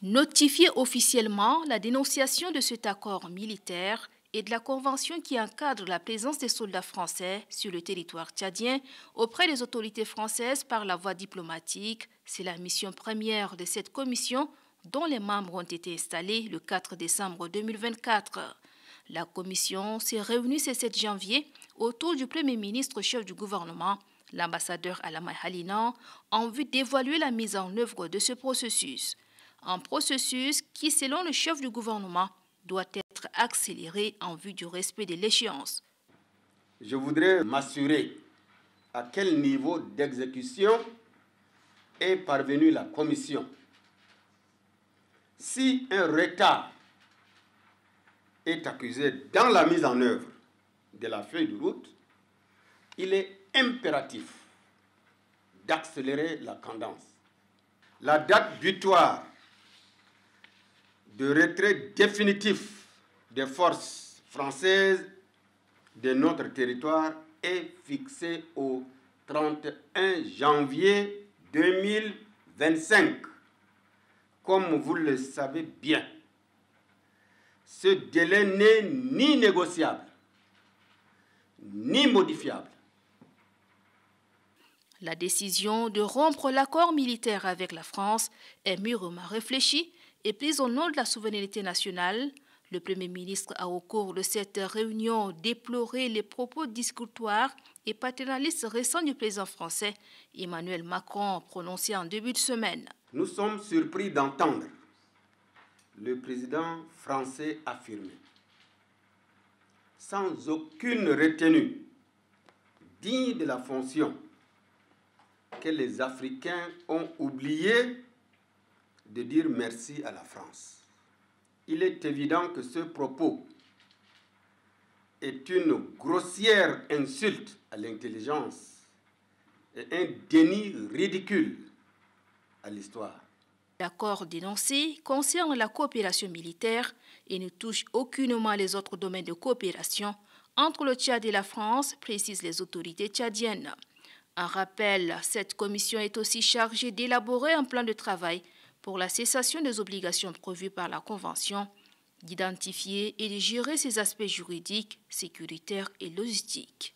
Notifier officiellement la dénonciation de cet accord militaire et de la convention qui encadre la présence des soldats français sur le territoire tchadien auprès des autorités françaises par la voie diplomatique, c'est la mission première de cette commission dont les membres ont été installés le 4 décembre 2024. La commission s'est réunie ce 7 janvier autour du Premier ministre chef du gouvernement, l'ambassadeur Alama Halinan, en vue d'évaluer la mise en œuvre de ce processus. Un processus qui, selon le chef du gouvernement, doit être accéléré en vue du respect de l'échéance. Je voudrais m'assurer à quel niveau d'exécution est parvenue la Commission. Si un retard est accusé dans la mise en œuvre de la feuille de route, il est impératif d'accélérer la cadence. La date butoir de retrait définitif des forces françaises de notre territoire est fixée au 31 janvier 2025. Comme vous le savez bien, ce délai n'est ni négociable, ni modifiable. La décision de rompre l'accord militaire avec la France est mûrement réfléchie et prise au nom de la souveraineté nationale. Le Premier ministre a au cours de cette réunion déploré les propos discoutoires et paternalistes récents du président français Emmanuel Macron prononcés en début de semaine. Nous sommes surpris d'entendre le président français affirmer, sans aucune retenue, digne de la fonction, que les Africains ont oublié de dire merci à la France. Il est évident que ce propos est une grossière insulte à l'intelligence et un déni ridicule à l'histoire. L'accord dénoncé concerne la coopération militaire et ne touche aucunement les autres domaines de coopération entre le Tchad et la France, précisent les autorités tchadiennes. Un rappel, cette commission est aussi chargée d'élaborer un plan de travail pour la cessation des obligations prévues par la Convention, d'identifier et de gérer ses aspects juridiques, sécuritaires et logistiques.